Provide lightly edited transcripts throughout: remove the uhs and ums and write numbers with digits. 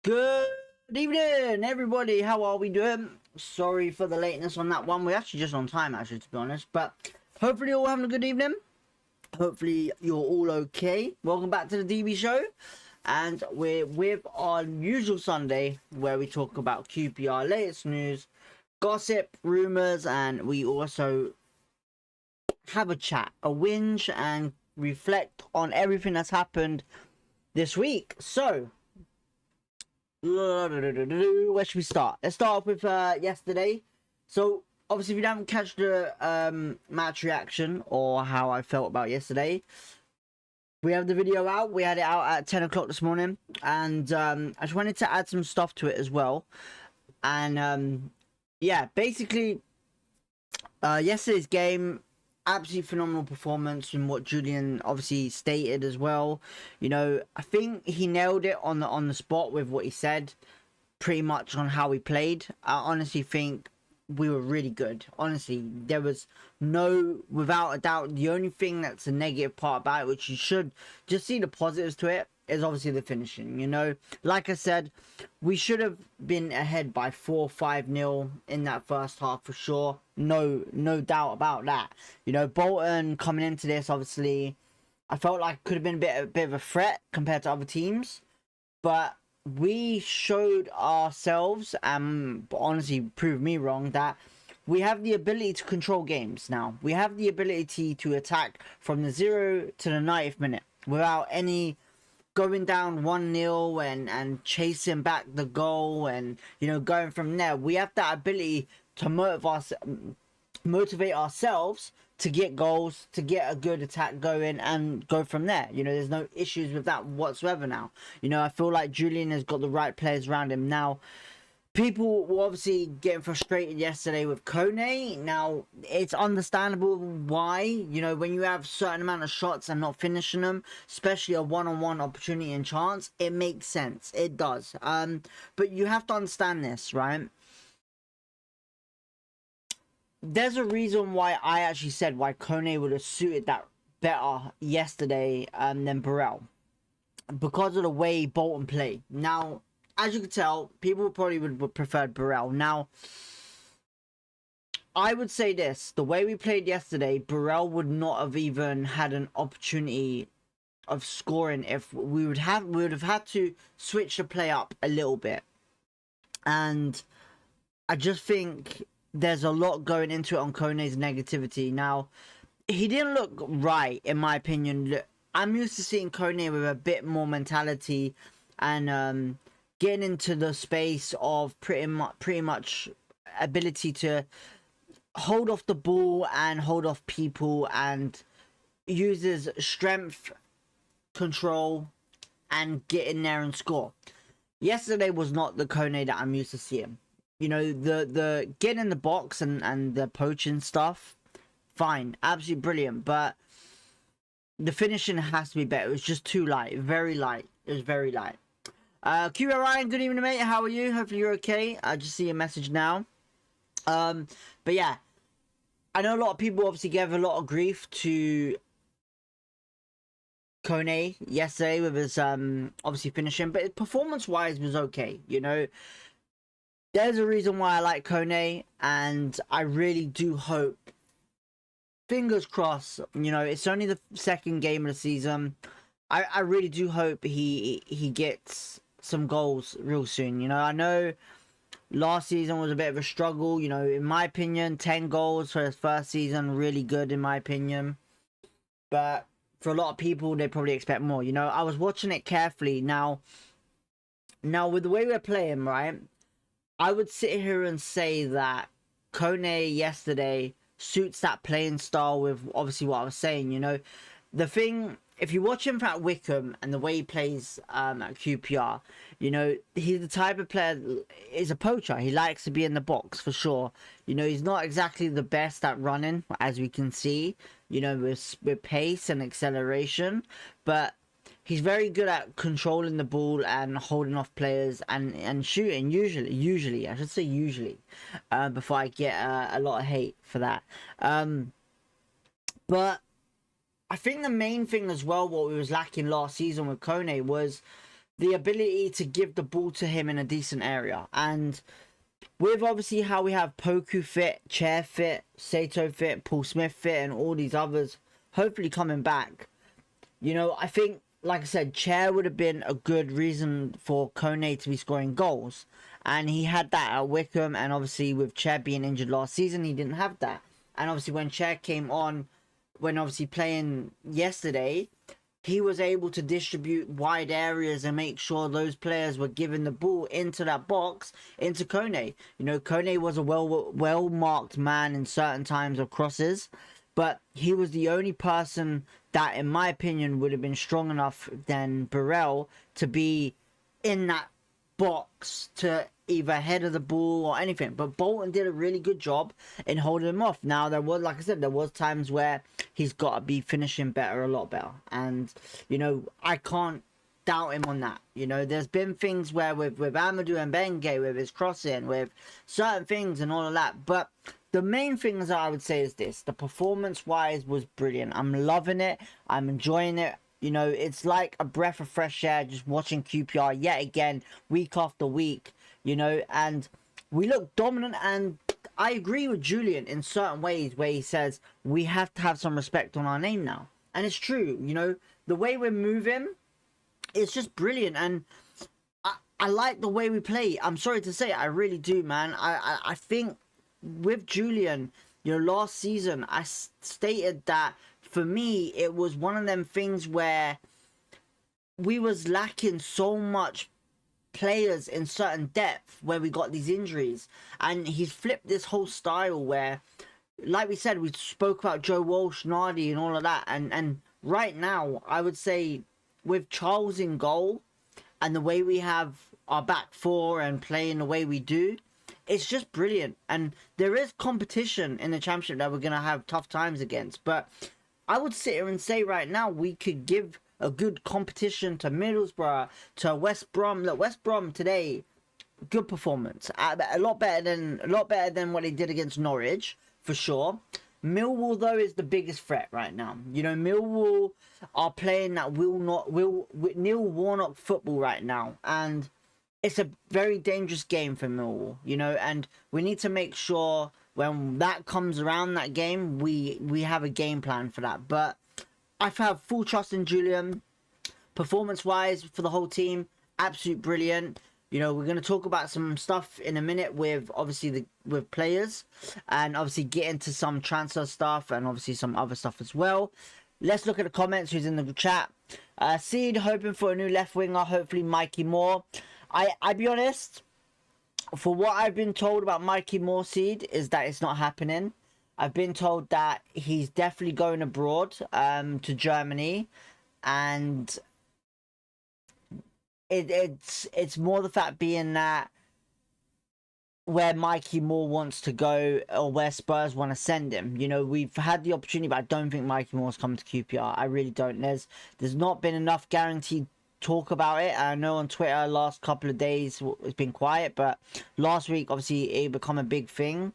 Good evening, everybody. How are we doing? Sorry for the lateness on that one. We're actually just on time, actually, to be honest. But hopefully you're all having a good evening. Hopefully you're all okay. Welcome back to the DB show. And we're with our usual Sunday where we talk about QPR latest news, gossip, rumours, and we also have a chat, a whinge, and reflect on everything that's happened this week. So, where should we start? Let's start off with yesterday. So obviously, if you haven't catch the match reaction or how I felt about yesterday, we have the video out. We had it out at 10 o'clock this morning, and I just wanted to add some stuff to it as well. And yeah, basically, yesterday's game, absolutely phenomenal performance in what Julian obviously stated as well. You know, I think he nailed it on the spot with what he said, pretty much on how we played. I honestly think we were really good. Honestly, there was no, without a doubt, the only thing that's a negative part about it, which you should just see the positives to it, is obviously the finishing. You know, like I said, we should have been ahead by 4-5-0 in that first half for sure. No doubt about that. You know, Bolton coming into this, obviously, I felt like it could have been a bit of a threat compared to other teams, but we showed ourselves, and honestly proved me wrong, that we have the ability to control games now. We have the ability to attack from the 0 to the 90th minute without any going down 1-0 and chasing back the goal and, you know, going from there. We have that ability to motivate ourselves to get goals, to get a good attack going and go from there. You know, there's no issues with that whatsoever now. You know, I feel like Julian has got the right players around him. Now, people were obviously getting frustrated yesterday with Kone. Now, it's understandable why. You know, when you have a certain amount of shots and not finishing them, especially a one-on-one opportunity and chance, it makes sense. It does. But you have to understand this, right? There's a reason why I actually said why Kone would have suited that better yesterday than Burrell. Because of the way Bolton play. Now, as you can tell, people probably would prefer Burrell. Now, I would say this. The way we played yesterday, Burrell would not have even had an opportunity of scoring if we would have had to switch the play up a little bit. And I just think there's a lot going into it on Kone's negativity. Now, he didn't look right, in my opinion. I'm used to seeing Kone with a bit more mentality and getting into the space of pretty much ability to hold off the ball and hold off people and uses strength, control, and get in there and score. Yesterday was not the Kone that I'm used to seeing. You know, the getting in the box and the poaching stuff, fine, absolutely brilliant, but the finishing has to be better. It was just too light, very light. It was very light. QPR Ryan, good evening, mate. How are you? Hopefully you're okay. I just see a message now. But yeah, I know a lot of people obviously gave a lot of grief to Kone yesterday with his obviously finishing, but performance-wise was okay. You know, there's a reason why I like Kone, and I really do hope, fingers crossed, you know, it's only the second game of the season. I really do hope he gets some goals real soon. You know, I know last season was a bit of a struggle. You know, in my opinion, 10 goals for his first season, really good in my opinion. But for a lot of people, they probably expect more. You know, I was watching it carefully. Now with the way we're playing, right, I would sit here and say that Kone yesterday suits that playing style with obviously what I was saying. You know, the thing, if you watch him at Wickham and the way he plays at QPR, you know, he's the type of player, is a poacher. He likes to be in the box for sure. You know, he's not exactly the best at running, as we can see, you know, with pace and acceleration, but he's very good at controlling the ball and holding off players and shooting, usually, I should say usually, before I get a lot of hate for that. But I think the main thing as well, what we was lacking last season with Kone was the ability to give the ball to him in a decent area. And with obviously how we have Poku fit, Chair fit, Sato fit, Paul Smith fit, and all these others hopefully coming back, you know, I think, like I said, Chair would have been a good reason for Kone to be scoring goals. And he had that at Wickham, and obviously with Chair being injured last season, he didn't have that. And obviously when Chair came on, when obviously playing yesterday, he was able to distribute wide areas and make sure those players were giving the ball into that box, into Kone. You know, Kone was a well-marked man in certain times of crosses, but he was the only person that, in my opinion, would have been strong enough than Burrell to be in that box to either head of the ball or anything. But Bolton did a really good job in holding him off. Now, there was, like I said, there was times where he's got to be finishing better, a lot better. And, you know, I can't doubt him on that. You know, there's been things where with Amadou and Benge, with his crossing, with certain things and all of that. But the main things that I would say is this. The performance-wise was brilliant. I'm loving it. I'm enjoying it. You know, it's like a breath of fresh air just watching QPR yet again, week after week, you know, and we look dominant. And I agree with Julian in certain ways where he says we have to have some respect on our name now. And it's true, you know, the way we're moving, it's just brilliant. And I like the way we play. I'm sorry to say, I really do, man. I think with Julian, you know, last season, I stated that for me, it was one of them things where we was lacking so much players in certain depth where we got these injuries. And he's flipped this whole style where, like we said, we spoke about Joe Walsh, Nardi and all of that. And right now, I would say with Charles in goal and the way we have our back four and playing the way we do, it's just brilliant. And there is competition in the Championship that we're going to have tough times against. But I would sit here and say right now we could give a good competition to Middlesbrough, to West Brom. Look, West Brom today, good performance. A lot better than what they did against Norwich, for sure. Millwall, though, is the biggest threat right now. You know, Millwall are playing that Neil Warnock football right now. And it's a very dangerous game for Millwall, you know, and we need to make sure when that comes around, that game, we have a game plan for that. But I have full trust in Julian. Performance-wise for the whole team, absolute brilliant. You know, we're going to talk about some stuff in a minute with, obviously, with players. And obviously get into some transfer stuff and obviously some other stuff as well. Let's look at the comments, who's in the chat. Seed, hoping for a new left winger, hopefully Mikey Moore. I be honest, for what I've been told about Mikey Moore, Seed, is that it's not happening. I've been told that he's definitely going abroad to Germany, and it's more the fact being that where Mikey Moore wants to go or where Spurs want to send him. You know, we've had the opportunity, but I don't think Mikey Moore's coming to QPR. I really don't. There's not been enough guaranteed talk about it. I know on Twitter last couple of days it's been quiet, but last week obviously it become a big thing.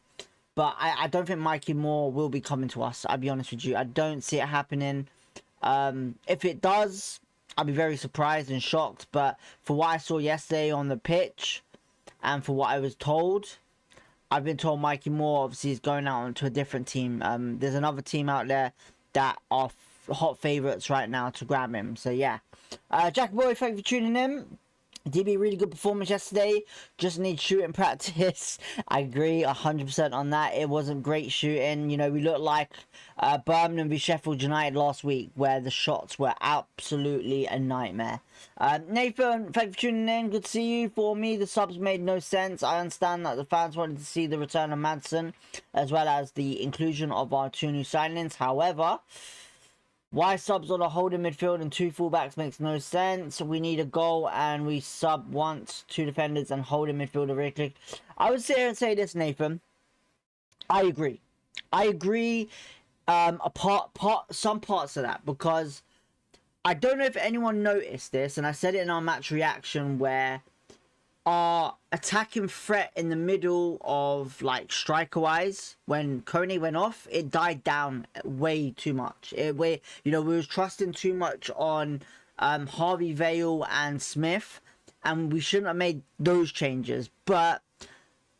But I don't think Mikey Moore will be coming to us. I'll be honest with you, I don't see it happening. If it does, I'll be very surprised and shocked. But for what I saw yesterday on the pitch and for what I was told, I've been told Mikey Moore obviously is going out to a different team. There's another team out there that are hot favourites right now to grab him. So yeah. Jack Boy, thank you for tuning in. DB, really good performance yesterday. Just need shooting practice. I agree 100% on that. It wasn't great shooting. You know, we looked like Birmingham v Sheffield United last week, where the shots were absolutely a nightmare. Nathan, thank you for tuning in. Good to see you. For me, the subs made no sense. I understand that the fans wanted to see the return of Madsen, as well as the inclusion of our two new signings. However, why subs on a holding midfield and two fullbacks makes no sense. We need a goal and we sub once, two defenders and holding midfielder really quick. I would sit here and say this, Nathan. I agree. I agree some parts of that, because I don't know if anyone noticed this, and I said it in our match reaction, where our attacking threat in the middle of, like, striker-wise, when Kone went off, it died down way too much. You know, we was trusting too much on Harvey Vale and Smith, and we shouldn't have made those changes. But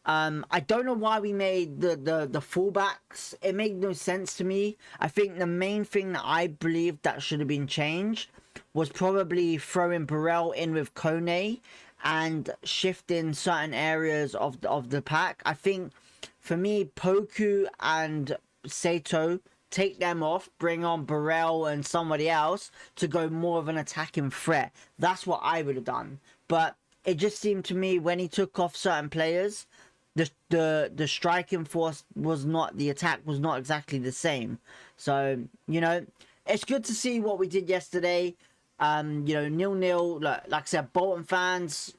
I don't know why we made the fullbacks. It made no sense to me. I think the main thing that I believe that should have been changed was probably throwing Burrell in with Kone and shifting certain areas of the pack. I think for me, Poku and Sato, take them off, bring on Burrell and somebody else to go more of an attacking threat. That's what I would have done. But it just seemed to me when he took off certain players, the striking force was not, the attack was not exactly the same. So, you know, it's good to see what we did yesterday. You know, 0-0. Like I said, Bolton fans,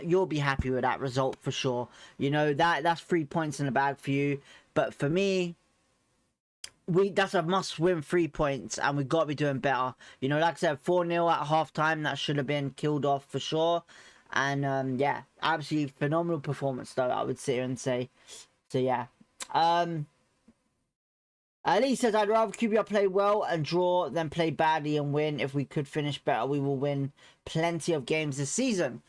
you'll be happy with that result for sure. You know, that's 3 points in the bag for you. But for me, that's a must-win 3 points, and we've got to be doing better. You know, like I said, 4-0 at half-time, that should have been killed off for sure. And yeah, absolutely phenomenal performance though, I would sit here and say. So yeah. Lee says, I'd rather QPR play well and draw than play badly and win. If we could finish better, we will win plenty of games this season.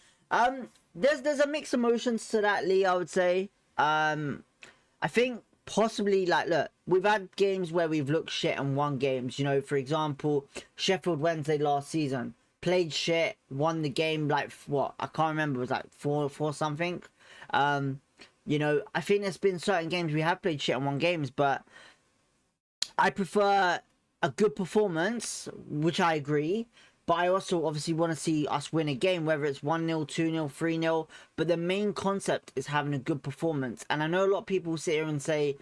There's a mixed emotions to that, Lee, I would say. I think possibly, like, look, we've had games where we've looked shit and won games. You know, for example, Sheffield Wednesday last season. Played shit, won the game, like, what? I can't remember. It was like 4 something. You know, I think there's been certain games we have played shit and won games, but I prefer a good performance, which I agree. But I also obviously want to see us win a game, whether it's 1-0, 2-0, 3-0. But the main concept is having a good performance. And I know a lot of people sit here and say,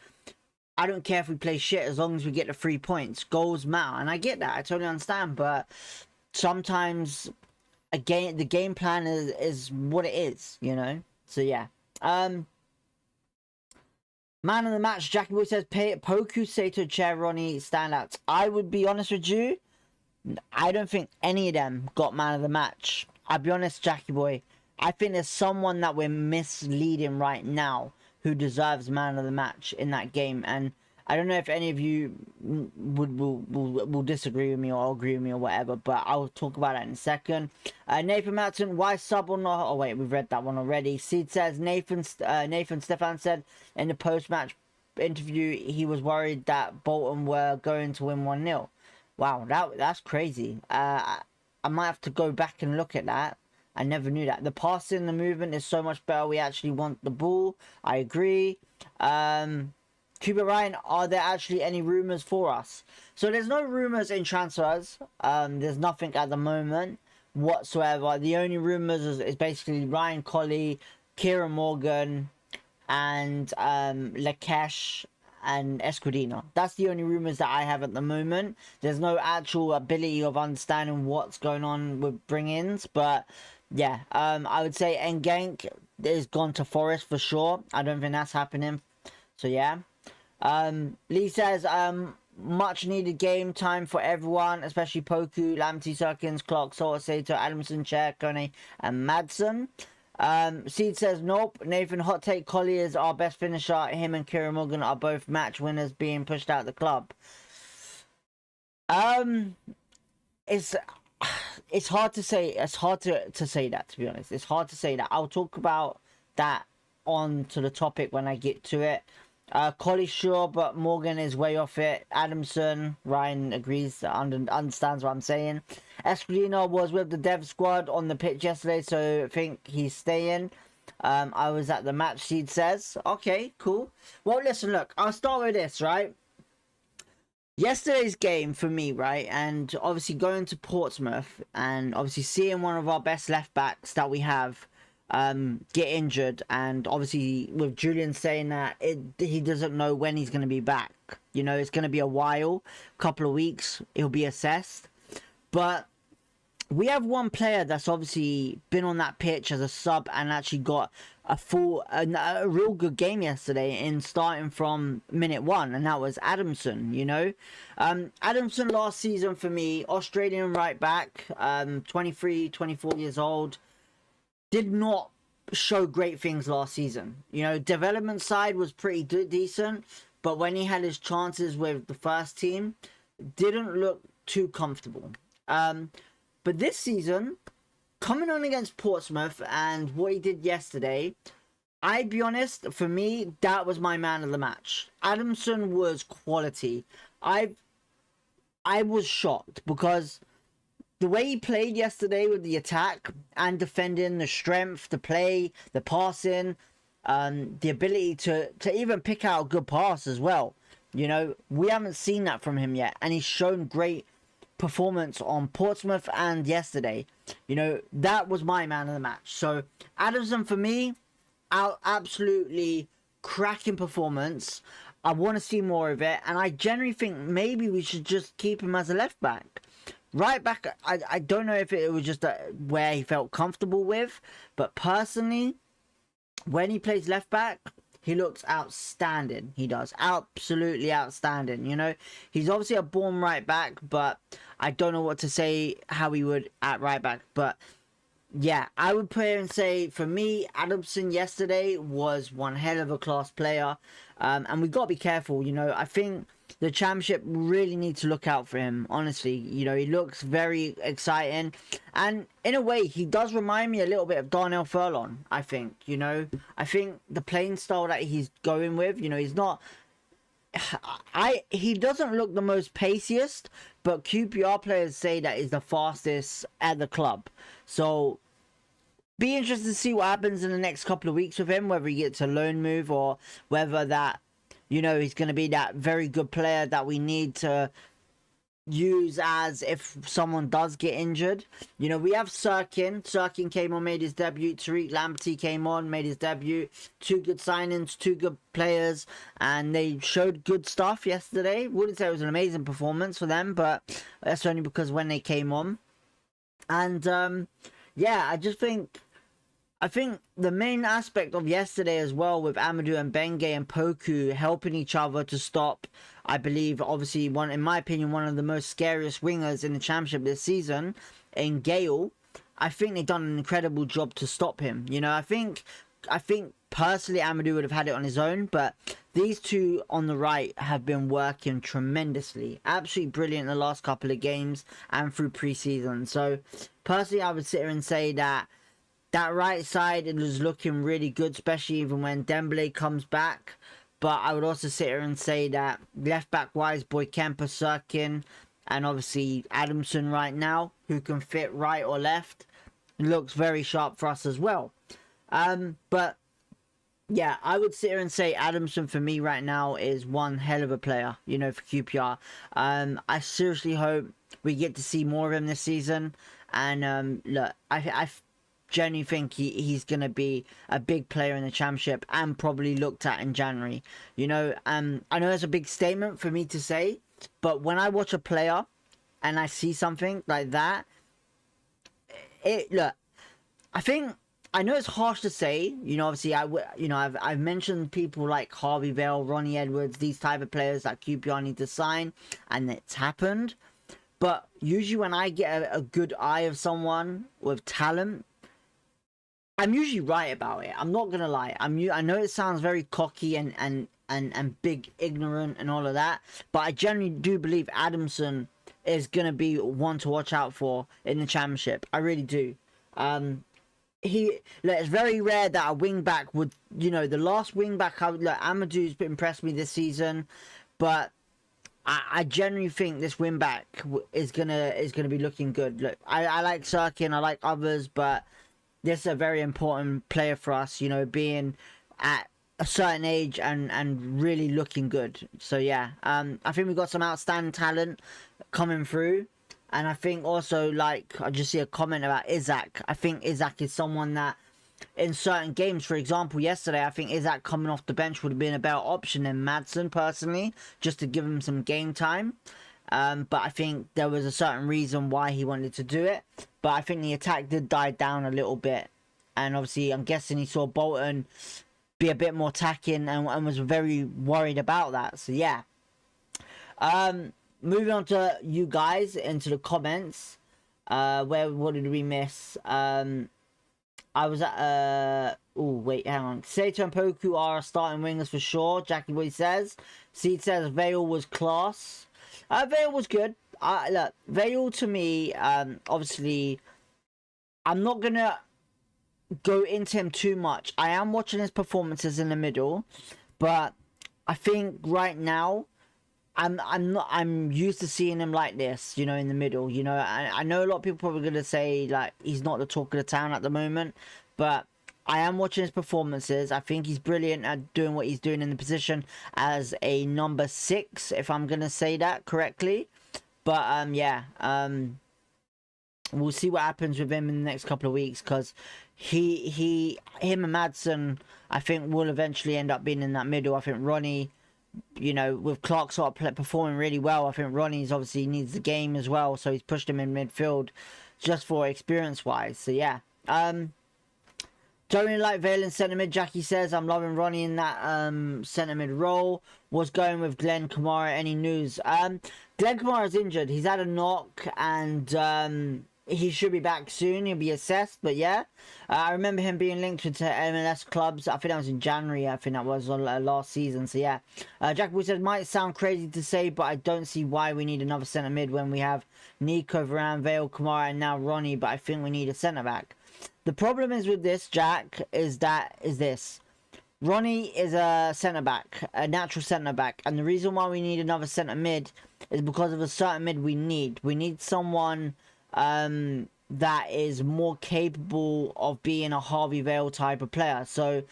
I don't care if we play shit as long as we get the 3 points. Goals matter. And I get that. I totally understand. But sometimes the game plan is what it is, you know? So yeah. Man of the match, Jackie Boy says, Poku, Sato, Ronnie, standouts. I would be honest with you, I don't think any of them got man of the match. I'll be honest, Jackie Boy. I think there's someone that we're misleading right now who deserves man of the match in that game. And I don't know if any of you will disagree with me or agree with me or whatever, but I'll talk about that in a second. Nathan Matson, why sub or not? Oh wait, we've read that one already. Seed says, Nathan Stefan said in the post-match interview he was worried that Bolton were going to win 1-0. Wow, that's crazy. I might have to go back and look at that. I never knew that. The passing, the movement is so much better. We actually want the ball. I agree. Cuba Ryan, are there actually any rumours for us? So there's no rumours in transfers. There's nothing at the moment whatsoever. The only rumours is basically Ryan Colley, Kieran Morgan, and Lakesh and Escudino. That's the only rumours that I have at the moment. There's no actual ability of understanding what's going on with bring-ins, but yeah, I would say Ngank is gone to Forest for sure. I don't think that's happening. So yeah. Lee says, much needed game time for everyone, especially Poku, Lamptey, Sirkins, Clark, Salter, Sato, Adamson, Chair, Kone, and Madsen. Seed says, nope. Nathan, hot take, Collier is our best finisher. Him and Kieran Morgan are both match winners being pushed out of the club. It's hard to say. It's hard to say that, to be honest. It's hard to say that. I'll talk about that on to the topic when I get to it. Collie sure, but Morgan is way off it. Adamson, Ryan agrees, understands what I'm saying. Escudino was with the dev squad on the pitch yesterday, so I think he's staying. I was at the match, Seed says. Okay, cool. Well, listen, look, I'll start with this, right? Yesterday's game for me, right, and obviously going to Portsmouth and obviously seeing one of our best left backs that we have get injured, and obviously with Julian saying that he doesn't know when he's going to be back. You know, it's going to be a while, couple of weeks, he'll be assessed. But we have one player that's obviously been on that pitch as a sub and actually got a real good game yesterday in starting from minute 1, and that was Adamson. You know, Adamson last season for me, Australian right back, 23, 24 years old, did not show great things last season. You know, development side was pretty decent, but when he had his chances with the first team, didn't look too comfortable. But this season, coming on against Portsmouth and what he did yesterday, I'd be honest, for me, that was my man of the match. Adamson was quality. I was shocked because the way he played yesterday with the attack and defending, the strength, the play, the passing, the ability to even pick out a good pass as well. You know, we haven't seen that from him yet, and he's shown great performance on Portsmouth and yesterday. You know, that was my man of the match. So Adamson for me, absolutely cracking performance. I want to see more of it, and I generally think maybe we should just keep him as a left back. Right back, I don't know if it was just where he felt comfortable with, but personally, when he plays left back, he looks outstanding. He does. Absolutely outstanding. You know, he's obviously a born right back, but I don't know what to say how he would at right back. But yeah, I would put here and say, for me, Adamson yesterday was one hell of a class player. And we got to be careful, you know. I think the Championship really needs to look out for him, honestly. You know, he looks very exciting. And in a way, he does remind me a little bit of Darnell Furlong, I think. You know, I think the playing style that he's going with, you know, he's not... he doesn't look the most paciest, but QPR players say that he's the fastest at the club. So be interested to see what happens in the next couple of weeks with him, whether he gets a loan move or whether that, you know, he's going to be that very good player that we need to use as if someone does get injured. You know, we have Sirkin. Sirkin came on, made his debut. Tariq Lamptey came on, made his debut. Two good signings, two good players, and they showed good stuff yesterday. Wouldn't say it was an amazing performance for them, but that's only because when they came on. And yeah, I think the main aspect of yesterday as well, with Amadou and Benge and Poku helping each other to stop, I believe, obviously, in my opinion, one of the most scariest wingers in the Championship this season, in Gale. I think they've done an incredible job to stop him. You know, I think personally Amadou would have had it on his own, but these two on the right have been working tremendously. Absolutely brilliant in the last couple of games and through pre-season. So personally, I would sit here and say that right side, it was looking really good, especially even when Dembele comes back. But I would also sit here and say that left back wise, Boy Kemper, Sirkin, and obviously Adamson right now, who can fit right or left, looks very sharp for us as well. But yeah, I would sit here and say Adamson for me right now is one hell of a player, you know, for QPR. I seriously hope we get to see more of him this season. And look, I genuinely think he's going to be a big player in the Championship and probably looked at in January. You know, I know it's a big statement for me to say, but when I watch a player and I see something like that, look, I know it's harsh to say, you know, obviously I've mentioned people like Harvey Vale, Ronnie Edwards, these type of players that QPR need to sign, and it's happened. But usually when I get a good eye of someone with talent, I'm usually right about it. I'm not gonna lie. I know it sounds very cocky and big ignorant and all of that, but I genuinely do believe Adamson is gonna be one to watch out for in the Championship. I really do. It's very rare that a wing back would, you know, the last wing back Amadou's impressed me this season, but I genuinely think this wing back is gonna be looking good. Look, I like Sirkin, I like others, but this is a very important player for us, you know, being at a certain age and really looking good. So yeah, I think we've got some outstanding talent coming through. And I think also, like, I just see a comment about Isaac. I think Isaac is someone that in certain games, for example, yesterday, I think Isaac coming off the bench would have been a better option than Madsen, personally, just to give him some game time. But I think there was a certain reason why he wanted to do it. But I think the attack did die down a little bit. And obviously, I'm guessing he saw Bolton be a bit more attacking and was very worried about that. So, yeah. Moving on to you guys, into the comments. What did we miss? I was at... oh, wait, hang on. Sato and Poku are starting wingers for sure. Jackie Boy says. Seed says Vale was class. Vale was good. Look, Vale to me, obviously, I'm not gonna go into him too much. I am watching his performances in the middle, but I think right now I'm used to seeing him like this, you know, in the middle. You know, I know a lot of people probably gonna say like he's not the talk of the town at the moment, but I am watching his performances. I think he's brilliant at doing what he's doing in the position as a number 6, if I'm gonna say that correctly. But yeah, we'll see what happens with him in the next couple of weeks, because him and Madsen, I think, will eventually end up being in that middle. I think Ronnie, you know, with Clark sort of performing really well, I think Ronnie's obviously needs the game as well, so he's pushed him in midfield just for experience wise. So yeah, don't really like Vale in centre mid. Jackie says I'm loving Ronnie in that centre mid role. Was going with Glenn Kamara. Any news? Glenn Kamara's injured. He's had a knock, and he should be back soon. He'll be assessed, but yeah, I remember him being linked with MLS clubs. I think that was in January. I think that was last season. So yeah, Jack Boy said, might sound crazy to say, but I don't see why we need another centre mid when we have Nico, Varane, Vale, Kamara, and now Ronnie. But I think we need a centre back. The problem is with this, Jack, is this. Ronnie is a centre back, a natural centre back, and the reason why we need another centre mid is because of a certain mid we need. We need someone that is more capable of being a Harvey Vale type of player. So,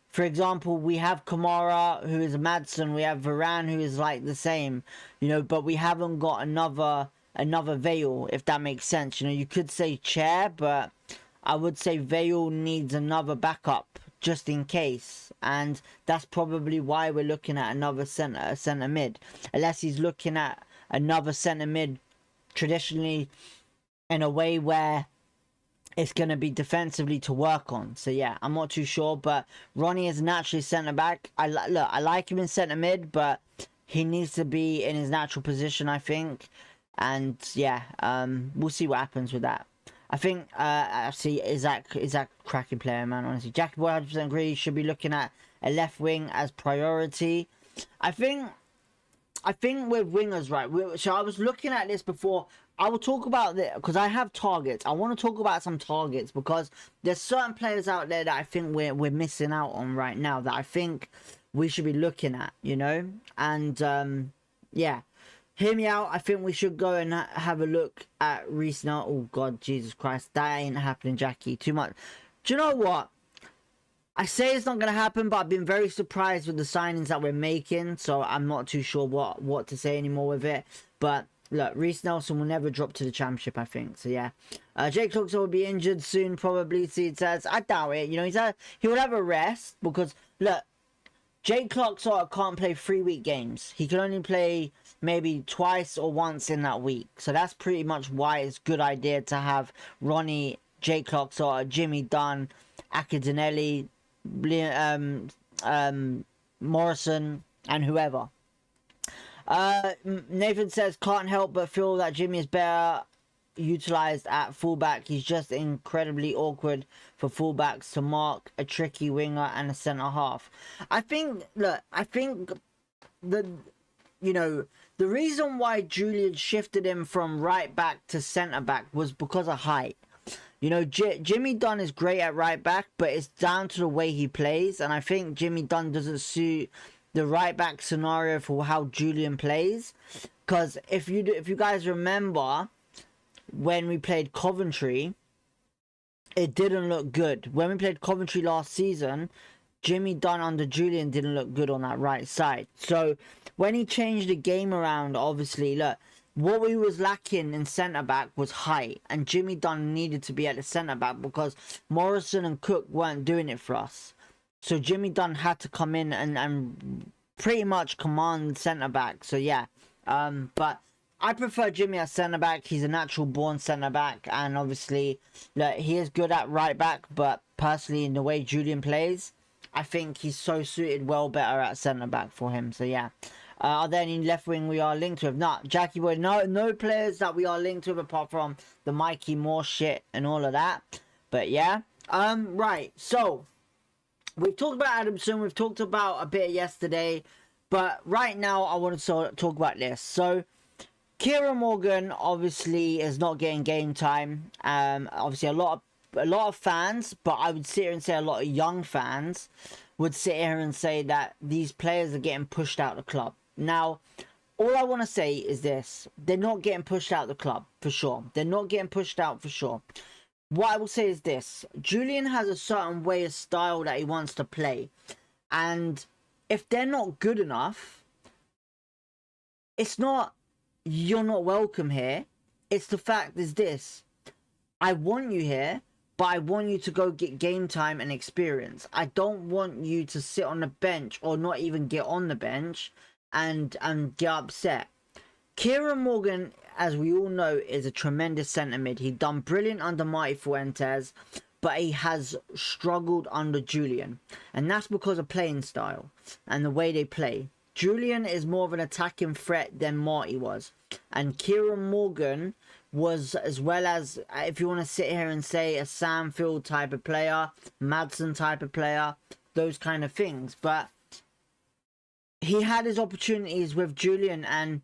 for example, we have Kamara, who is a Madsen. We have Varane, who is like the same, you know, but we haven't got another Vale, if that makes sense. You know, you could say Chair, but I would say Vale needs another backup just in case, and that's probably why we're looking at another centre mid, unless he's looking at another centre mid traditionally in a way where it's going to be defensively to work on. So yeah, I'm not too sure, but Ronnie is naturally centre back. I like him in centre mid, but he needs to be in his natural position, I think. And yeah, we'll see what happens with that. I think actually Isaac cracking player, man, honestly. Jackie Boy 100% agree, should be looking at a left wing as priority. I think with wingers, right, so I was looking at this before. I will talk about this because I have targets. I want to talk about some targets because there's certain players out there that I think we're missing out on right now that I think we should be looking at, you know. And yeah, hear me out. I think we should go and have a look at Reece now. Oh God, Jesus Christ, that ain't happening, Jackie. Too much. Do you know what? I say it's not going to happen, but I've been very surprised with the signings that we're making, so I'm not too sure what to say anymore with it. But look, Reece Nelson will never drop to the championship, I think. So yeah, Jake Clarkson will be injured soon, probably. See, it says I doubt it. You know, he will have a rest because look, Jake Clarkson can't play 3-week games. He can only play maybe twice or once in that week. So that's pretty much why it's a good idea to have Ronnie, Jake Clarkson, Jimmy Dunn, Akadinelli, Morrison, and whoever. Nathan says, can't help but feel that Jimmy is better utilized at fullback. He's just incredibly awkward for fullbacks to mark a tricky winger and a centre half. I think the reason why Julian shifted him from right back to centre back was because of height. You know, Jimmy Dunn is great at right back, but it's down to the way he plays, and I think Jimmy Dunn doesn't suit the right back scenario for how Julian plays. Because if you guys remember, when we played Coventry, it didn't look good. When we played Coventry last season, Jimmy Dunn under Julian didn't look good on that right side. So when he changed the game around, obviously, look, what we was lacking in centre-back was height, and Jimmy Dunn needed to be at the centre-back because Morrison and Cook weren't doing it for us. So Jimmy Dunn had to come in and pretty much command centre-back. So yeah, but I prefer Jimmy as centre-back. He's a natural-born centre-back, and obviously, look, he is good at right-back, but personally, in the way Julian plays, I think he's so suited well better at centre-back for him. So yeah. Are there any left wing we are linked with? Nah, Jackie Boy, no players that we are linked with apart from the Mikey Moore shit and all of that. But yeah. Right, so we've talked about Adamson, we've talked about a bit yesterday, but right now I want to talk about this. So Kieran Morgan obviously is not getting game time. Obviously a lot of fans, but I would sit here and say a lot of young fans would sit here and say that these players are getting pushed out of the club. Now, all I want to say is this: they're not getting pushed out of the club for sure. They're not getting pushed out for sure. What I will say is this: Julian has a certain way of style that he wants to play, and if they're not good enough, it's not you're not welcome here. It's the fact is this: I want you here, but I want you to go get game time and experience. I don't want you to sit on the bench or not even get on the bench and get upset. Kieran Morgan, as we all know, is a tremendous centre mid. He done brilliant under Marty Fuentes, but he has struggled under Julian. And that's because of playing style and the way they play. Julian is more of an attacking threat than Marty was. And Kieran Morgan was, as well as, if you want to sit here and say, a Samfield type of player, Madsen type of player, those kind of things. But he had his opportunities with Julian and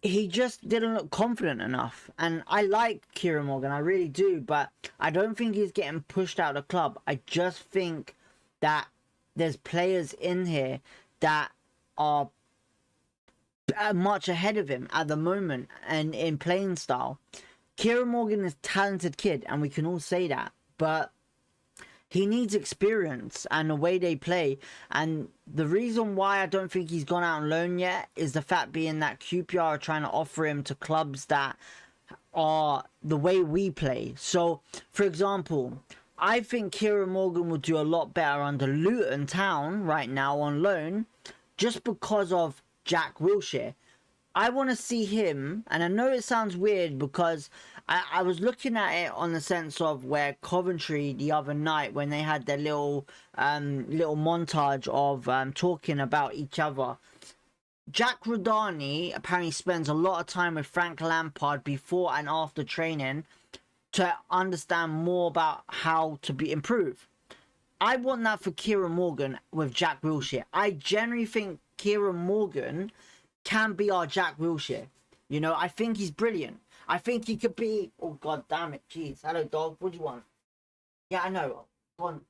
he just didn't look confident enough. And I like Kieran Morgan, I really do, but I don't think he's getting pushed out of the club. I just think that there's players in here that are much ahead of him at the moment and in playing style. Kieran Morgan is a talented kid and we can all say that, but he needs experience and the way they play. And the reason why I don't think he's gone out on loan yet is the fact being that QPR are trying to offer him to clubs that are the way we play. So, for example, I think Kieran Morgan would do a lot better under Luton Town right now on loan just because of Jack Wilshere. I want to see him, and I know it sounds weird because I was looking at it on the sense of where Coventry the other night when they had their little montage of talking about each other. Jack Rodani apparently spends a lot of time with Frank Lampard before and after training to understand more about how to be improved. I want that for Kieran Morgan with Jack Wilshere. I generally think Kieran Morgan can be our Jack Wilshere. You know, I think he's brilliant. I think he could be... Oh, god damn it. Jeez. Hello, dog. What do you want? Yeah, I know. Go on.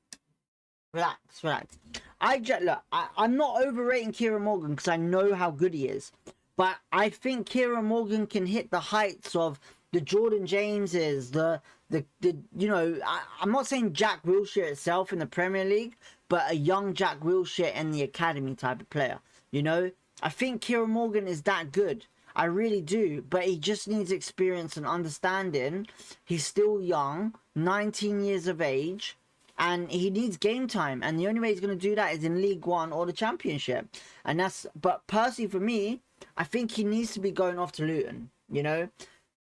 Relax. Look, I'm not overrating Kieran Morgan because I know how good he is. But I think Kieran Morgan can hit the heights of the Jordan Jameses, you know, I'm not saying Jack Wilshere itself in the Premier League, but a young Jack Wilshere in the academy type of player. You know, I think Kieran Morgan is that good. I really do, but he just needs experience and understanding. He's still young, 19 years of age, and he needs game time. And the only way he's going to do that is in League One or the Championship. And that's, but personally for me, I think he needs to be going off to Luton. You know,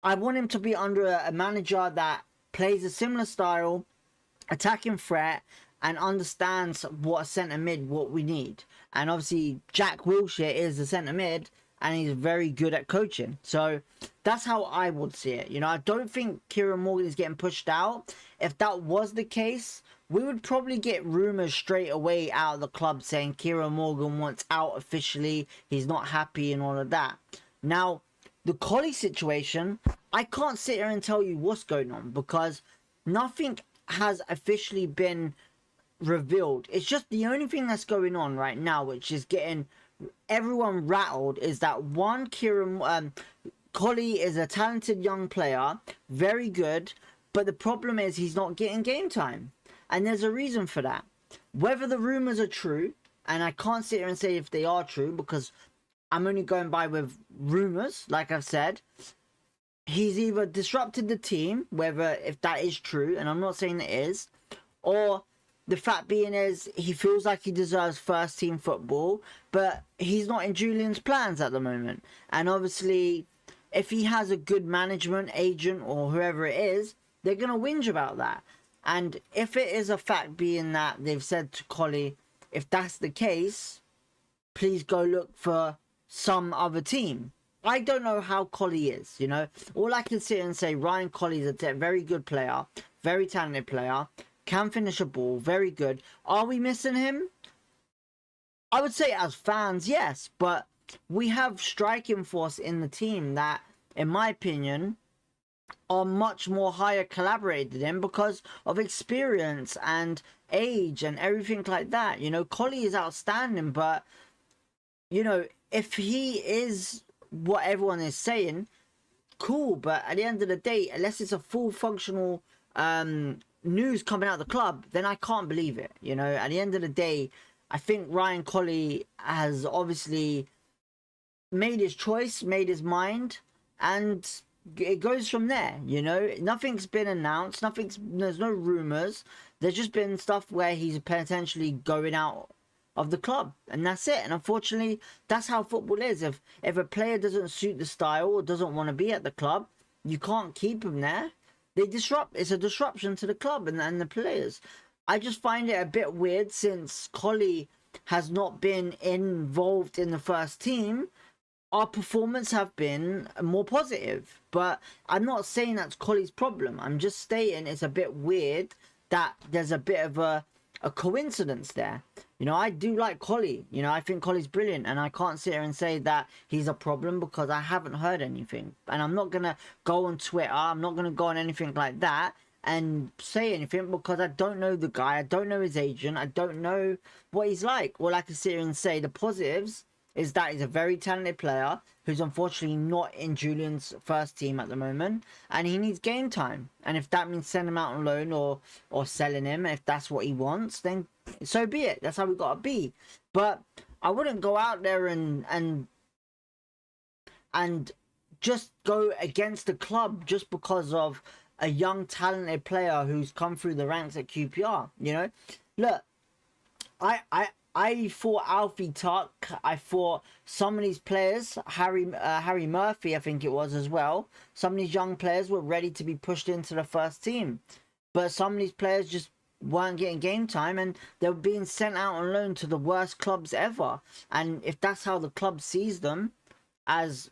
I want him to be under a manager that plays a similar style, attacking threat, and understands what a centre mid, what we need. And obviously, Jack Wilshere is a centre mid, and he's very good at coaching. So that's how I would see it. You know, I don't think Kieran Morgan is getting pushed out. If that was the case, we would probably get rumours straight away out of the club saying Kieran Morgan wants out officially, he's not happy and all of that. Now, the Collie situation, I can't sit here and tell you what's going on because nothing has officially been revealed. It's just the only thing that's going on right now, which is getting everyone rattled, is that one, Collie is a talented young player, very good, but the problem is he's not getting game time. And there's a reason for that. Whether the rumours are true, and I can't sit here and say if they are true because I'm only going by with rumours, like I've said. He's either disrupted the team, whether if that is true, and I'm not saying it is, or the fact being is he feels like he deserves first team football, but he's not in Julian's plans at the moment. And obviously, if he has a good management agent or whoever it is, they're going to whinge about that. And if it is a fact being that they've said to Collie, if that's the case, please go look for some other team. I don't know how Collie is, you know. All I can sit and say, Ryan Collie is a very good player, very talented player, can finish a ball, very good. Are we missing him? I would say as fans, yes, but we have striking force in the team that in my opinion, are much more higher collaborated than him because of experience and age and everything like that. You know, Collie is outstanding, but, you know, if he is what everyone is saying, cool, but at the end of the day, unless it's a full functional news coming out of the club, then I can't believe it. You know, at the end of the day, I think Ryan Colley has obviously made his choice, made his mind, and it goes from there. You know, nothing's been announced, there's no rumors. There's just been stuff where he's potentially going out of the club, and that's it. And unfortunately, that's how football is. If a player doesn't suit the style or doesn't want to be at the club, you can't keep him there. It's a disruption to the club and the players. I just find it a bit weird since Colley has not been involved in the first team. Our performance have been more positive, but I'm not saying that's Colley's problem. I'm just stating it's a bit weird that there's a bit of a coincidence there. You know, I do like Colley. You know, I think Colley's brilliant, and I can't sit here and say that he's a problem because I haven't heard anything. And I'm not gonna go on Twitter, I'm not gonna go on anything like that and say anything because I don't know the guy, I don't know his agent, I don't know what he's like. All I can sit here and say the positives is that he's a very talented player who's unfortunately not in Julian's first team at the moment, and he needs game time. And if that means sending him out on loan or selling him, if that's what he wants, then so be it. That's how we gotta be. But I wouldn't go out there and just go against the club just because of a young talented player who's come through the ranks at QPR. You know, look, I thought Alfie Tuck, I thought some of these players, Harry Murphy, I think it was as well, some of these young players were ready to be pushed into the first team. But some of these players just weren't getting game time, and they were being sent out on loan to the worst clubs ever. And if that's how the club sees them, as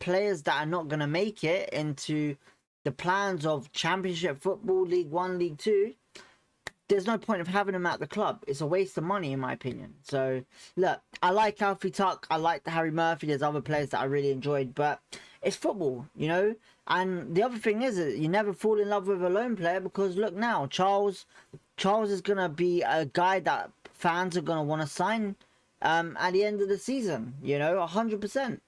players that are not going to make it into the plans of Championship football, League 1, League 2, there's no point of having him at the club. It's a waste of money, in my opinion. So, look, I like Alfie Tuck. I like the Harry Murphy. There's other players that I really enjoyed. But it's football, you know? And the other thing is that you never fall in love with a lone player because, look now, Charles is going to be a guy that fans are going to want to sign at the end of the season, you know, 100%.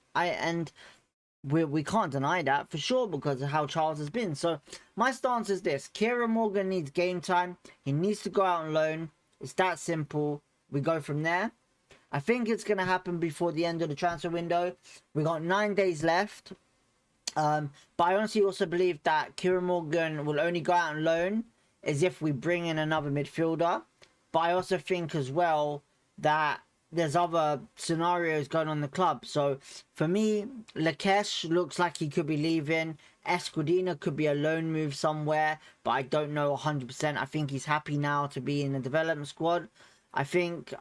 We can't deny that for sure because of how Charles has been. So my stance is this: Kieran Morgan needs game time. He needs to go out on loan. It's that simple. We go from there. I think it's going to happen before the end of the transfer window. We got 9 days left. But I honestly also believe that Kieran Morgan will only go out on loan as if we bring in another midfielder. But I also think as well that there's other scenarios going on in the club. So for me, Lakesh looks like he could be leaving. Escudina could be a loan move somewhere, but I don't know 100%. I think he's happy now to be in the development squad. I think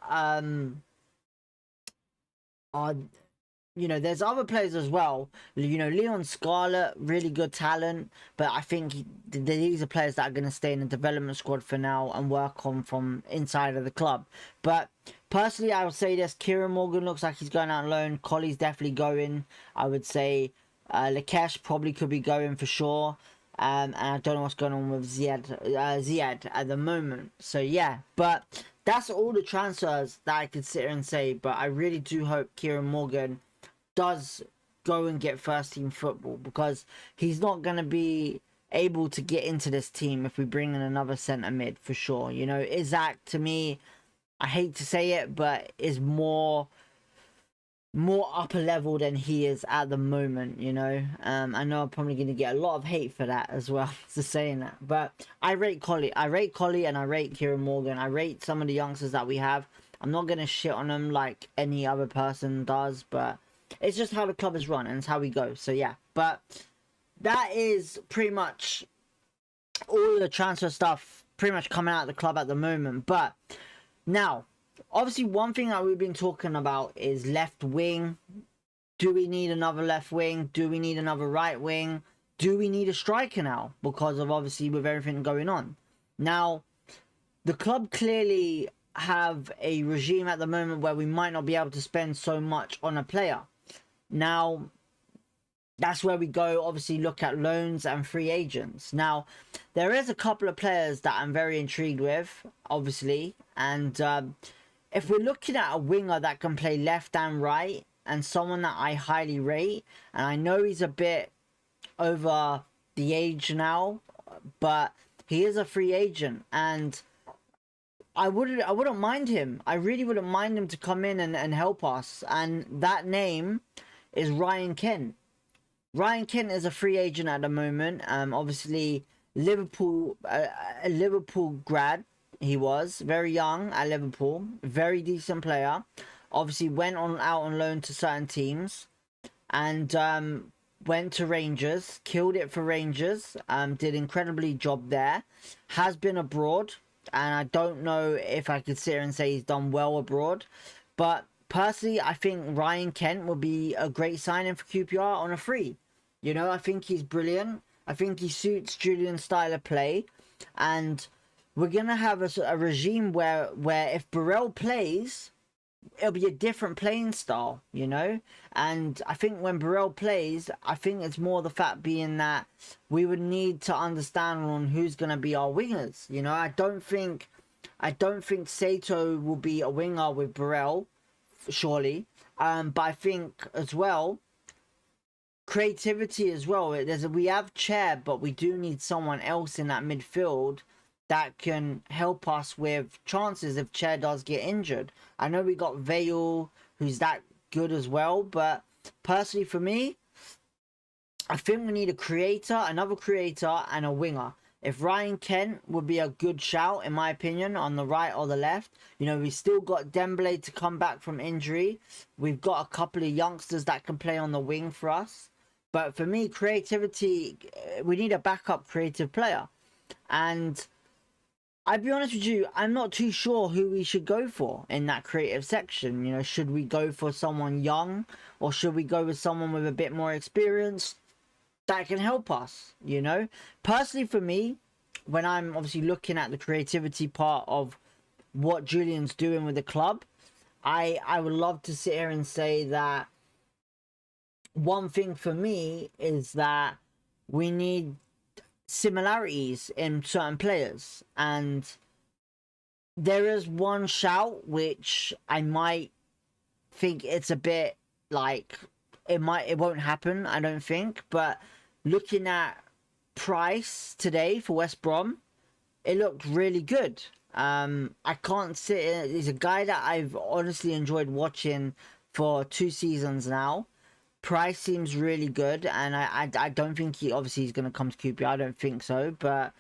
you know, there's other players as well. You know, Leon Scarlett, really good talent, but I think these are players that are going to stay in the development squad for now and work on from inside of the club. But personally, I would say this: Kieran Morgan looks like he's going out on loan. Colley's definitely going. I would say Lakesh probably could be going for sure. And I don't know what's going on with Ziad at the moment. So yeah, but that's all the transfers that I could sit here and say. But I really do hope Kieran Morgan does go and get first team football, because he's not going to be able to get into this team if we bring in another centre mid for sure. You know, Isaac, to me, I hate to say it, but is more upper level than he is at the moment, you know. I know I'm probably going to get a lot of hate for that as well, for saying that. But I rate Colley and I rate Kieran Morgan. I rate some of the youngsters that we have. I'm not going to shit on them like any other person does, but it's just how the club is run and it's how we go. So yeah, but that is pretty much all the transfer stuff pretty much coming out of the club at the moment. But now, obviously, one thing that we've been talking about is left wing. Do we need another left wing? Do we need another right wing? Do we need a striker now? Because of obviously with everything going on. Now, the club clearly have a regime at the moment where we might not be able to spend so much on a player. Now, that's where we go, obviously, look at loans and free agents. Now, there is a couple of players that I'm very intrigued with, obviously. And if we're looking at a winger that can play left and right, and someone that I highly rate, and I know he's a bit over the age now, but he is a free agent, and I wouldn't mind him. I really wouldn't mind him to come in and help us. And that name is Ryan Kent. Ryan Kent is a free agent at the moment. Obviously Liverpool, a Liverpool grad. He was very young at Liverpool, very decent player. Obviously went on out on loan to certain teams, and went to Rangers, killed it for Rangers. Did incredibly job there. Has been abroad, and I don't know if I could sit here and say he's done well abroad, but personally, I think Ryan Kent will be a great signing for QPR on a free. You know, I think he's brilliant. I think he suits Julian's style of play. And we're going to have a regime where if Burrell plays, it'll be a different playing style, you know? And I think when Burrell plays, I think it's more the fact being that we would need to understand on who's going to be our wingers. You know, I don't think Sato will be a winger with Burrell, surely. But I think as well, creativity as well. We have Chair, but we do need someone else in that midfield that can help us with chances if Chair does get injured. I know we got Vale, who's that good as well, but personally for me, I think we need a creator, another creator, and a winger. If Ryan Kent would be a good shout, in my opinion, on the right or the left. You know, we've still got Dembele to come back from injury. We've got a couple of youngsters that can play on the wing for us. But for me, creativity, we need a backup creative player. And I'll be honest with you, I'm not too sure who we should go for in that creative section. You know, should we go for someone young, or should we go with someone with a bit more experience that can help us, you know? Personally, for me, when I'm obviously looking at the creativity part of what Julian's doing with the club, I would love to sit here and say that one thing for me is that we need similarities in certain players, and there is one shout which I might think it's a bit like it won't happen, I don't think, but looking at Price today for West Brom, it looked really good. I can't sit. He's a guy that I've honestly enjoyed watching for 2 seasons now. Price seems really good, and I don't think he's going to come to QPR. I don't think so, but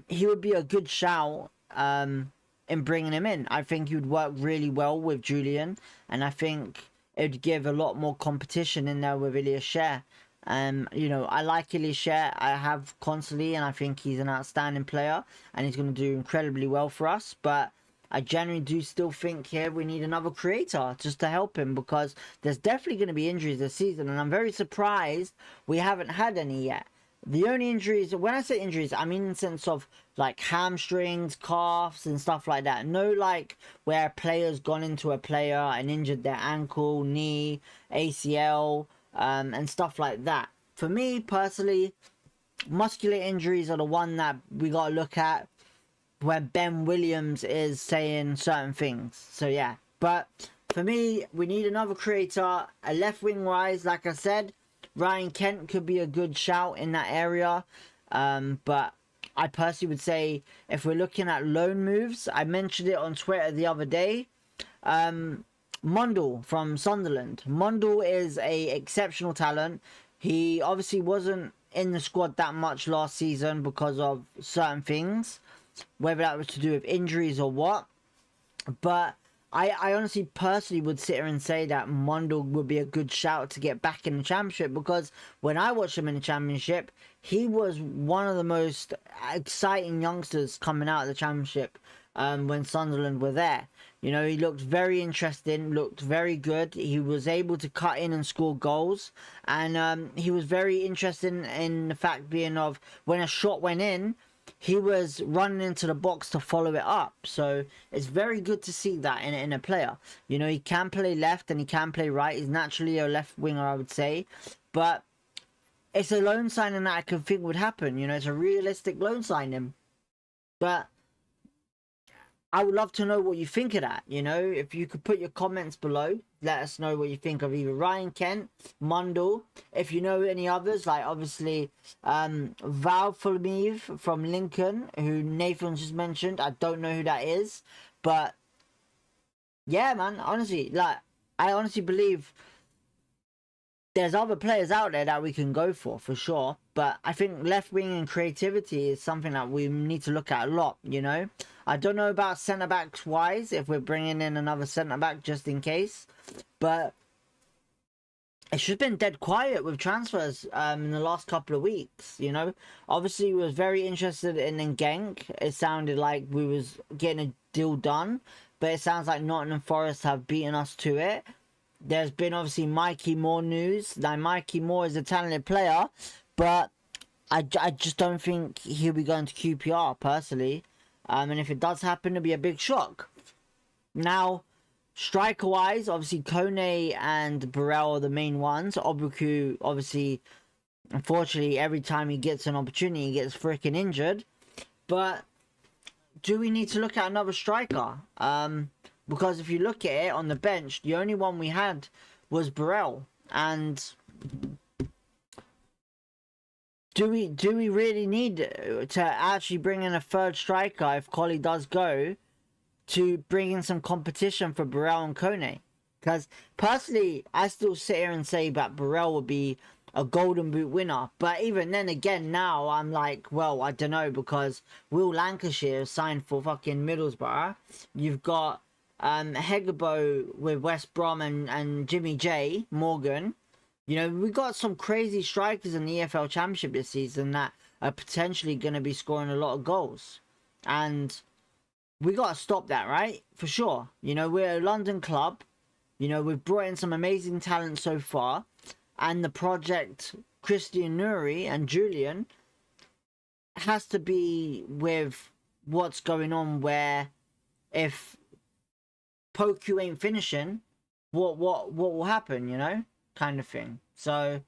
he would be a good shout in bringing him in. I think he would work really well with Julian, and I think it would give a lot more competition in there with Ilias Share. You know, I like Ilias Share. I have constantly, and I think he's an outstanding player, and he's going to do incredibly well for us. But I genuinely do still think here we need another creator just to help him, because there's definitely going to be injuries this season, and I'm very surprised we haven't had any yet. The only injuries, when I say injuries, I mean in the sense of like hamstrings, calves, and stuff like that. No, like where a player's gone into a player and injured their ankle, knee, ACL, and stuff like that. For me personally, muscular injuries are the one that we got to look at when Ben Williams is saying certain things. So yeah, but for me, we need another creator, a left wing wise. Like I said, Ryan Kent could be a good shout in that area. But I personally would say if we're looking at loan moves, I mentioned it on Twitter the other day. Mundle from Sunderland. Mundle is a exceptional talent. He obviously wasn't in the squad that much last season because of certain things, whether that was to do with injuries or what. But I honestly personally would sit here and say that Mundle would be a good shout to get back in the Championship, because when I watched him in the Championship, he was one of the most exciting youngsters coming out of the Championship when Sunderland were there. You know, he looked very interesting, looked very good. He was able to cut in and score goals, and he was very interesting in the fact being of when a shot went in, he was running into the box to follow it up. So it's very good to see that in a player. You know, he can play left and he can play right. He's naturally a left winger, I would say. But it's a loan signing that I can think would happen. You know, it's a realistic loan signing. But I would love to know what you think of that. You know, if you could put your comments below, let us know what you think of either Ryan Kent, Mundell. If you know any others, like obviously Val from Lincoln, who Nathan just mentioned. I don't know who that is, but yeah, man. Honestly, like I honestly believe there's other players out there that we can go for sure. But I think left wing and creativity is something that we need to look at a lot, you know. I don't know about centre backs wise, if we're bringing in another centre back just in case. But it's just been dead quiet with transfers in the last couple of weeks, you know. Obviously, we was very interested in Genk. It sounded like we was getting a deal done. But it sounds like Nottingham Forest have beaten us to it. There's been obviously Mikey Moore news. Now, Mikey Moore is a talented player, but I just don't think he'll be going to QPR, personally. And if it does happen, it'll be a big shock. Now, striker-wise, obviously, Kone and Burrell are the main ones. Obuku, obviously, unfortunately, every time he gets an opportunity, he gets freaking injured. But do we need to look at another striker? Because if you look at it on the bench, the only one we had was Burrell. And do we really need to actually bring in a third striker if Colley does go, to bring in some competition for Burrell and Kone? Because personally, I still sit here and say that Burrell would be a Golden Boot winner. But even then again, now I'm like, well, I don't know, because Will Lancashire signed for fucking Middlesbrough. You've got Hegebo with West Brom and Jimmy J Morgan. You know, we got some crazy strikers in the EFL Championship this season that are potentially going to be scoring a lot of goals. And we got to stop that, right? For sure. You know, we're a London club. You know, we've brought in some amazing talent so far. And the project Christian Nuri and Julian has to be with what's going on, where if Poku ain't finishing, what will happen, you know? Kind of thing. So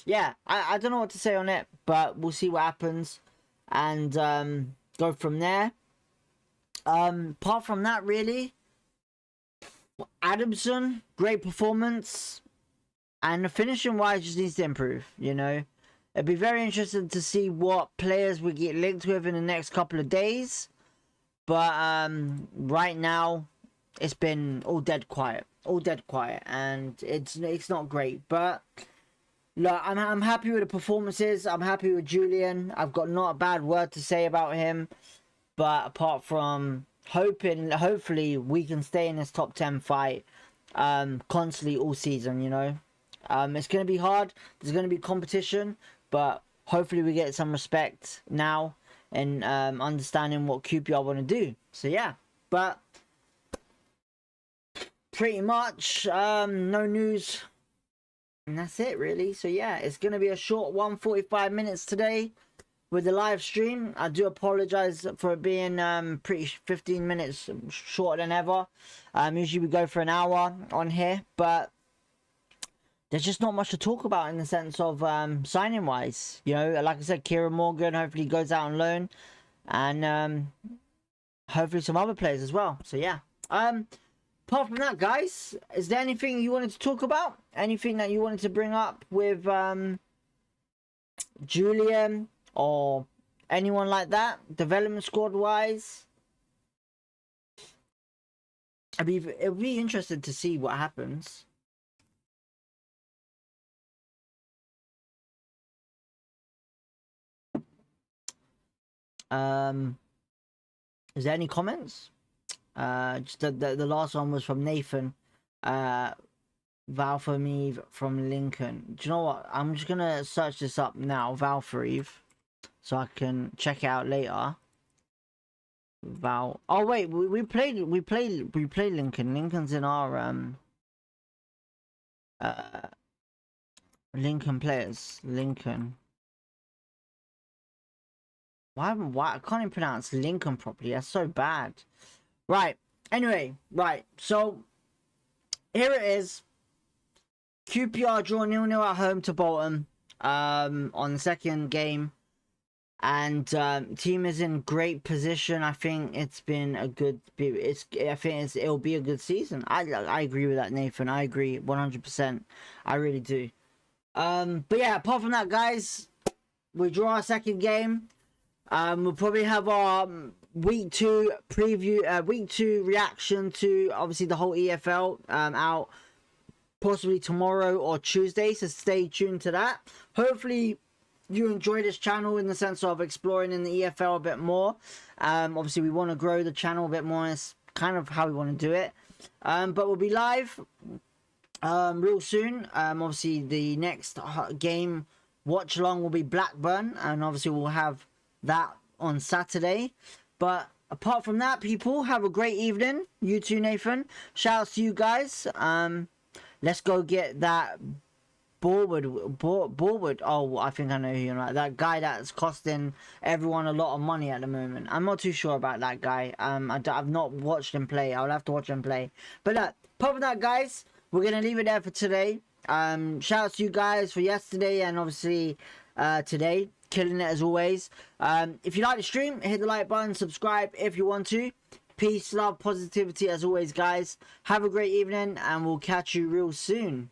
yeah, I don't know what to say on it, but we'll see what happens and go from there. Apart from that, really, Adamson, great performance, and the finishing wise just needs to improve, you know. It'd be very interesting to see what players we get linked with in the next couple of days, but right now it's been all dead quiet, and it's not great. But look, I'm happy with the performances. I'm happy with Julian. I've got not a bad word to say about him. But apart from hopefully we can stay in this top 10 fight constantly all season, you know. It's going to be hard. There's going to be competition, but hopefully we get some respect now and understanding what QPR want to do. So yeah, but pretty much no news, and that's it really. So yeah, it's going to be a short 145 minutes today with the live stream. I do apologize for it being pretty 15 minutes shorter than ever. Usually we go for an hour on here, but there's just not much to talk about in the sense of signing wise. You know, like I said, Kieran Morgan hopefully goes out on loan, and hopefully some other players as well. So yeah, apart from that, guys, is there anything you wanted to talk about? Anything that you wanted to bring up with Julian or anyone like that, development squad wise? It'll be interesting to see what happens. Is there any comments? Just the last one was from Nathan. Valfameve from Lincoln. Do you know what? I'm just gonna search this up now, Valfarive, so I can check it out later. Val. Oh wait, we played Lincoln. Lincoln's in our Lincoln players. Lincoln. Why I can't even pronounce Lincoln properly. That's so bad. Right. Anyway, right. So here it is. QPR draw 0-0 at home to Bolton. on the second game, and team is in great position. I think it's been a good. It'll be a good season. I agree with that, Nathan. I agree 100%. I really do. But yeah, apart from that, guys, we draw our second game. We'll probably have our week 2 preview, week 2 reaction to obviously the whole EFL out possibly tomorrow or Tuesday, so stay tuned to that. Hopefully you enjoy this channel in the sense of exploring in the EFL a bit more. Obviously we want to grow the channel a bit more, and it's kind of how we want to do it. But we'll be live real soon. Obviously the next game watch along will be Blackburn, and obviously we'll have that on Saturday. But apart from that, people, have a great evening. You too, Nathan. Shout out to you guys. Let's go get that Borwood. Oh, I think I know who you're like. That guy that's costing everyone a lot of money at the moment. I'm not too sure about that guy. I've not watched him play. I'll have to watch him play. But look, apart from that, guys, we're gonna leave it there for today. Shout out to you guys for yesterday and obviously today. Killing it as always. If you like the stream, hit the like button, subscribe if you want to. Peace, love, positivity as always, guys. Have a great evening, and we'll catch you real soon.